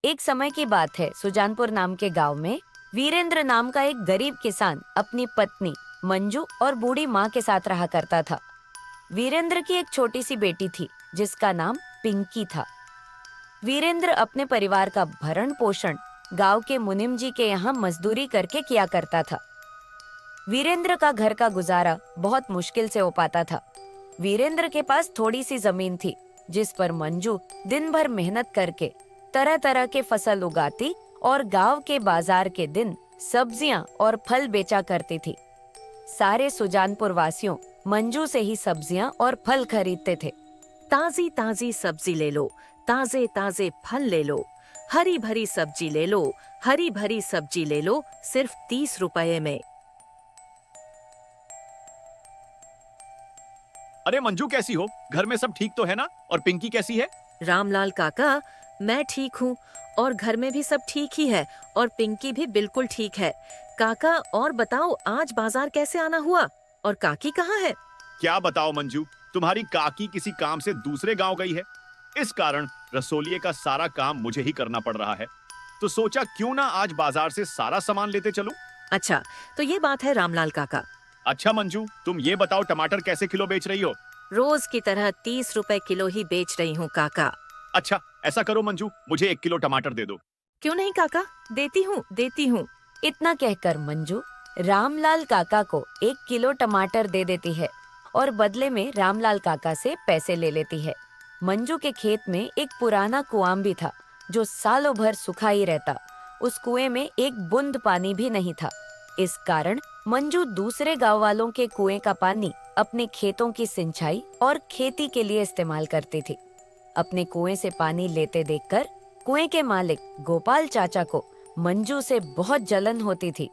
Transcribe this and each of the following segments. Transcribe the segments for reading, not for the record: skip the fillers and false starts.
एक समय की बात है, सुजानपुर नाम के गांव में वीरेंद्र नाम का एक गरीब किसान अपनी पत्नी मंजू और बूढ़ी माँ के साथ रहा करता था। वीरेंद्र की एक छोटी सी बेटी थी जिसका नाम पिंकी था। वीरेंद्र अपने परिवार का भरण पोषण गांव के मुनिम जी के यहाँ मजदूरी करके किया करता था। वीरेंद्र का घर का गुजारा बहुत मुश्किल से हो पाता था। वीरेंद्र के पास थोड़ी सी जमीन थी जिस पर मंजू दिन भर मेहनत करके तरह तरह के फसल उगाती और गांव के बाजार के दिन सब्जियां और फल बेचा करती थी। सारे सुजानपुर वासियों मंजू से ही सब्जियां और फल खरीदते थे। ताजी ताजी सब्जी ले लो, ताजे ताजे फल ले लो, हरी भरी सब्जी ले लो, हरी भरी सब्जी ले लो, सिर्फ 30 रुपए में। अरे मंजू, कैसी हो? घर में सब ठीक तो है ना? और पिंकी कैसी है? रामलाल काका, मैं ठीक हूँ और घर में भी सब ठीक ही है और पिंकी भी बिल्कुल ठीक है। काका, और बताओ आज बाजार कैसे आना हुआ और काकी कहाँ है? क्या बताओ मंजू, तुम्हारी काकी किसी काम से दूसरे गांव गई है। इस कारण रसोलिये का सारा काम मुझे ही करना पड़ रहा है। तो सोचा क्यों ना आज बाजार से सारा सामान लेते चलूं। अच्छा, तो ये बात है रामलाल काका। अच्छा मंजू, तुम ये बताओ टमाटर कैसे किलो बेच रही हो? रोज की तरह 30 रुपए किलो ही बेच रही हूँ काका। अच्छा, ऐसा करो मंजू, मुझे 1 किलो टमाटर दे दो। क्यों नहीं काका, देती हूँ। इतना कहकर मंजू रामलाल काका को 1 किलो टमाटर दे देती है और बदले में रामलाल काका से पैसे ले लेती है। मंजू के खेत में एक पुराना कुआं भी था जो सालों भर सूखा ही रहता। उस कुएं में एक बूंद पानी भी नहीं था। इस कारण मंजू दूसरे गांव वालों के कुएं का पानी अपने खेतों की सिंचाई और खेती के लिए इस्तेमाल करती थी। अपने कुएं से पानी लेते देखकर कुएं के मालिक गोपाल चाचा को मंजू से बहुत जलन होती थी।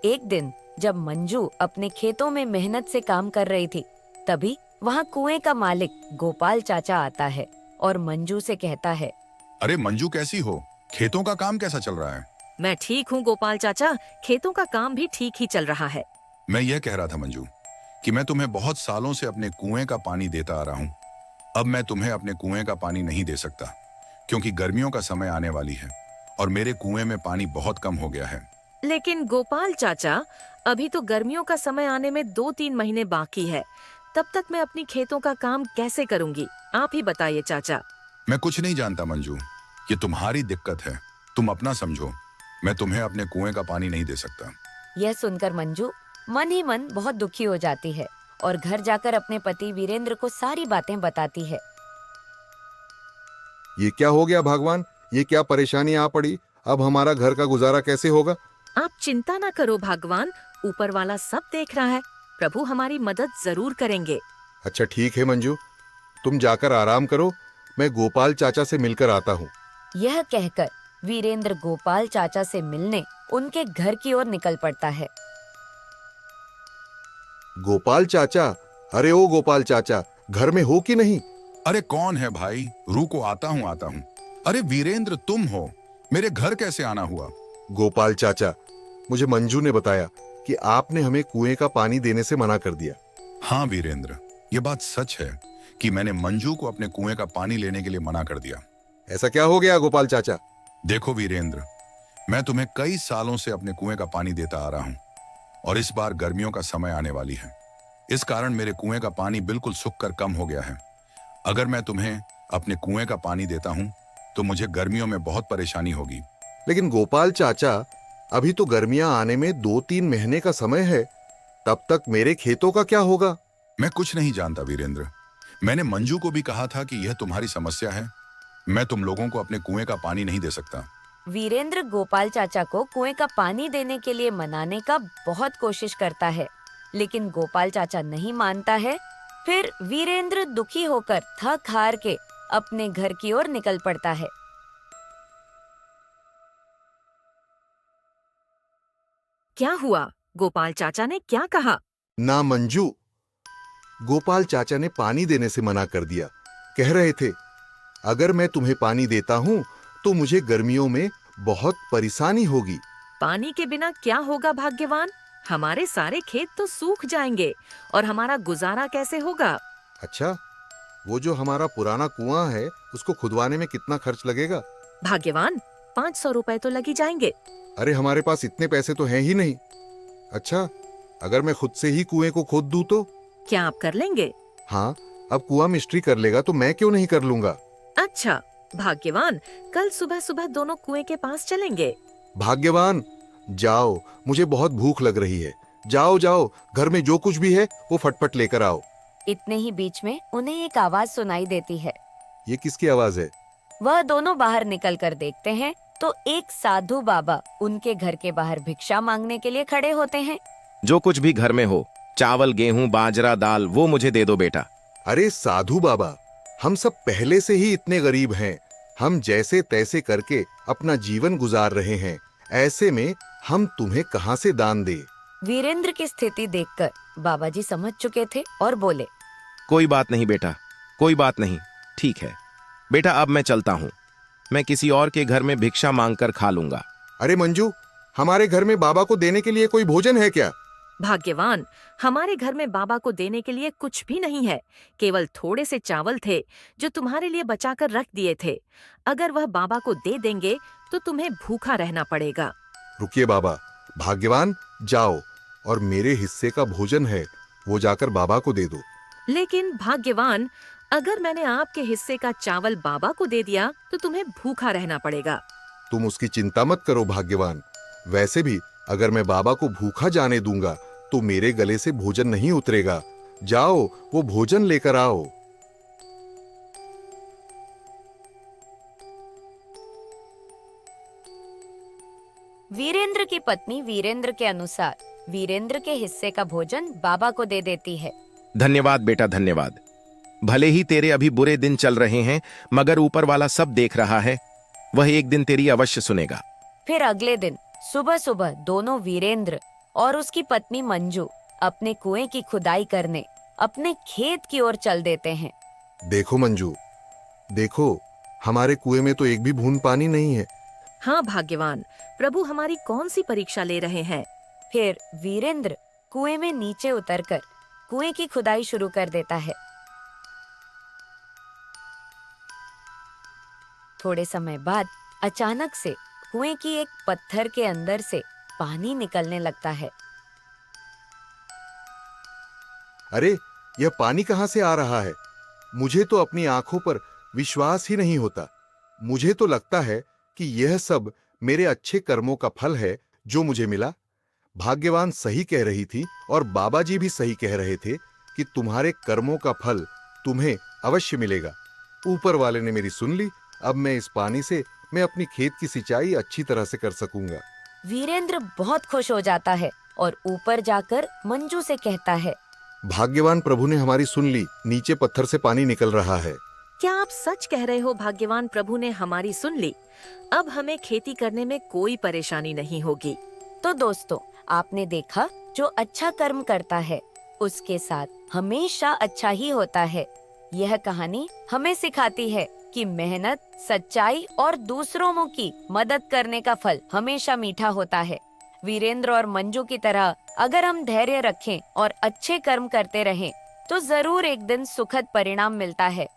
एक दिन जब मंजू अपने खेतों में मेहनत से काम कर रही थी, तभी वहाँ कुएं का मालिक गोपाल चाचा आता है और मंजू से कहता है, अरे मंजू, कैसी हो? खेतों का काम कैसा चल रहा है? मैं ठीक हूँ गोपाल चाचा, खेतों का काम भी ठीक ही चल रहा है। मैं यह कह रहा था मंजू कि मैं तुम्हें बहुत सालों से अपने कुएं का पानी देता आ रहा हूँ। अब मैं तुम्हें अपने कुएं का पानी नहीं दे सकता क्योंकि गर्मियों का समय आने वाली है और मेरे कुएं में पानी बहुत कम हो गया है। लेकिन गोपाल चाचा, अभी तो गर्मियों का समय आने में 2-3 महीने बाकी है। तब तक मैं अपनी खेतों का काम कैसे करूंगी? आप ही बताइए चाचा। मैं कुछ नहीं जानता मंजू, ये तुम्हारी दिक्कत है, तुम अपना समझो। मैं तुम्हें अपने कुएं का पानी नहीं दे सकता। यह सुनकर मंजू मन ही मन बहुत दुखी हो जाती है और घर जाकर अपने पति वीरेंद्र को सारी बातें बताती है। ये क्या हो गया भगवान, ये क्या परेशानी आ पड़ी? अब हमारा घर का गुजारा कैसे होगा? आप चिंता ना करो भगवान, ऊपर वाला सब देख रहा है। प्रभु हमारी मदद जरूर करेंगे। अच्छा ठीक है मंजू, तुम जाकर आराम करो, मैं गोपाल चाचा से मिलकर आता हूँ। यह कहकर वीरेंद्र गोपाल चाचा से मिलने उनके घर की ओर निकल पड़ता है। गोपाल चाचा, अरे ओ गोपाल चाचा, घर में हो कि नहीं? अरे कौन है भाई? रुको, आता हूँ। अरे वीरेंद्र, तुम हो? मेरे घर कैसे आना हुआ? गोपाल चाचा, मुझे मंजू ने बताया कि आपने हमें कुएं का पानी देने से मना कर दिया। हाँ वीरेंद्र, ये बात सच है कि मैंने मंजू को अपने कुएं का पानी लेने के लिए मना कर दिया। ऐसा क्या हो गया गोपाल चाचा? देखो वीरेंद्र, मैं तुम्हें कई सालों से अपने कुएं का पानी देता आ रहा हूं और इस बार गर्मियों का समय आने वाली है। इस कारण मेरे कुएं का पानी बिल्कुल सूख कर कम हो गया है। अगर मैं तुम्हें अपने कुएं का पानी देता हूं तो मुझे गर्मियों में बहुत परेशानी होगी। लेकिन गोपाल चाचा, अभी तो गर्मियां आने में 2-3 महीने का समय है, तब तक मेरे खेतों का क्या होगा? मैं कुछ नहीं जानता वीरेंद्र, मैंने मंजू को भी कहा था कि यह तुम्हारी समस्या है। मैं तुम लोगों को अपने कुएं का पानी नहीं दे सकता। वीरेंद्र गोपाल चाचा को कुएं का पानी देने के लिए मनाने का बहुत कोशिश करता है, लेकिन गोपाल चाचा नहीं मानता है। फिर वीरेंद्र दुखी होकर थक हार के अपने घर की ओर निकल पड़ता है। क्या हुआ? गोपाल चाचा ने क्या कहा? ना मंजू, गोपाल चाचा ने पानी देने से मना कर दिया। कह रहे थे, अगर मैं तुम्हें पानी देता हूं तो मुझे गर्मियों में बहुत परेशानी होगी। पानी के बिना क्या होगा भाग्यवान? हमारे सारे खेत तो सूख जाएंगे और हमारा गुजारा कैसे होगा? अच्छा, वो जो हमारा पुराना कुआं है उसको खुदवाने में कितना खर्च लगेगा? भाग्यवान, 500 रुपए तो लगी जाएंगे। अरे हमारे पास इतने पैसे तो हैं ही नहीं। अच्छा, अगर मैं खुद से ही कुएं को खोद दूं तो? क्या आप कर लेंगे? हाँ, अब कुआं मिस्त्री कर लेगा तो मैं क्यों नहीं कर लूंगा। अच्छा, भाग्यवान, कल सुबह सुबह दोनों कुएं के पास चलेंगे। भाग्यवान, जाओ, मुझे बहुत भूख लग रही है। जाओ जाओ, घर में जो कुछ भी है वो फटफट लेकर आओ। इतने ही बीच में उन्हें एक आवाज सुनाई देती है। ये किसकी आवाज है? वह दोनों बाहर निकल कर देखते हैं तो एक साधु बाबा उनके घर के बाहर भिक्षा मांगने के लिए खड़े होते हैं। जो कुछ भी घर में हो, चावल, गेहूं, बाजरा, दाल, वो मुझे दे दो बेटा। अरे साधु बाबा, हम सब पहले से ही इतने गरीब हैं। हम जैसे तैसे करके अपना जीवन गुजार रहे हैं। ऐसे में हम तुम्हें कहां से दान दे। वीरेंद्र की स्थिति देखकर बाबा जी समझ चुके थे और बोले, कोई बात नहीं बेटा, कोई बात नहीं, ठीक है बेटा, अब मैं चलता हूँ। मैं किसी और के घर में भिक्षा मांगकर खा लूंगा। अरे मंजू, हमारे घर में बाबा को देने के लिए कोई भोजन है क्या? भाग्यवान, हमारे घर में बाबा को देने के लिए कुछ भी नहीं है। केवल थोड़े से चावल थे जो तुम्हारे लिए बचाकर रख दिए थे। अगर वह बाबा को दे देंगे तो तुम्हें भूखा रहना पड़ेगा। रुकिए बाबा, भाग्यवान, जाओ और मेरे हिस्से का भोजन है वो जाकर बाबा को दे दो। लेकिन भाग्यवान, अगर मैंने आपके हिस्से का चावल बाबा को दे दिया तो तुम्हें भूखा रहना पड़ेगा। तुम उसकी चिंता मत करो भाग्यवान। वैसे भी अगर मैं बाबा को भूखा जाने दूंगा तो मेरे गले से भोजन नहीं उतरेगा। जाओ, वो भोजन लेकर आओ। वीरेंद्र की पत्नी वीरेंद्र के अनुसार वीरेंद्र के हिस्से का भोजन बाबा को दे देती है। धन्यवाद बेटा, धन्यवाद। भले ही तेरे अभी बुरे दिन चल रहे हैं, मगर ऊपर वाला सब देख रहा है। वह एक दिन तेरी अवश्य सुनेगा। फिर अगले दिन सुबह सुबह दोनों वीरेंद्र और उसकी पत्नी मंजू अपने कुएं की खुदाई करने अपने खेत की ओर चल देते हैं। देखो मंजू, देखो, हमारे कुएं में तो एक भी बूंद पानी नहीं है। हाँ भाग्यवान, प्रभु हमारी कौन सी परीक्षा ले रहे हैं। फिर वीरेंद्र कुएं में नीचे उतरकर कुएं की खुदाई शुरू कर देता है। थोड़े समय बाद अचानक से कुएं की एक पत्थर के अंदर से पानी निकलने लगता है। अरे, यह पानी कहां से आ रहा है? मुझे तो अपनी आंखों पर विश्वास ही नहीं होता। मुझे तो लगता है कि यह सब मेरे अच्छे कर्मों का फल है जो मुझे मिला। भाग्यवान सही कह रही थी और बाबा जी भी सही कह रहे थे कि तुम्हारे कर्मों का फल तुम्हें अवश्य मिलेगा। ऊपर वाले ने मेरी सुन ली। अब मैं इस पानी से मैं अपनी खेत की सिंचाई अच्छी तरह से कर सकूंगा। वीरेंद्र बहुत खुश हो जाता है और ऊपर जाकर मंजू से कहता है, भाग्यवान प्रभु ने हमारी सुन ली। नीचे पत्थर से पानी निकल रहा है। क्या आप सच कह रहे हो? भाग्यवान प्रभु ने हमारी सुन ली। अब हमें खेती करने में कोई परेशानी नहीं होगी। तो दोस्तों, आपने देखा, जो अच्छा कर्म करता है उसके साथ हमेशा अच्छा ही होता है। यह कहानी हमें सिखाती है कि मेहनत, सच्चाई और दूसरों की मदद करने का फल हमेशा मीठा होता है। वीरेंद्र और मंजू की तरह अगर हम धैर्य रखें और अच्छे कर्म करते रहें तो जरूर एक दिन सुखद परिणाम मिलता है।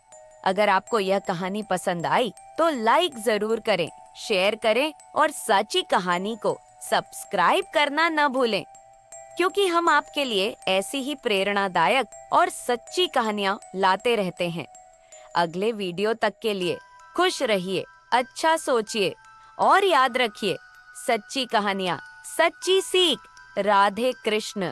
अगर आपको यह कहानी पसंद आई तो लाइक जरूर करें, शेयर करें और सच्ची कहानी को सब्सक्राइब करना न भूलें, क्योंकि हम आपके लिए ऐसी ही प्रेरणादायक और सच्ची कहानियाँ लाते रहते हैं। अगले वीडियो तक के लिए खुश रहिए, अच्छा सोचिए और याद रखिए, सच्ची कहानियाँ, सच्ची सीख। राधे कृष्ण।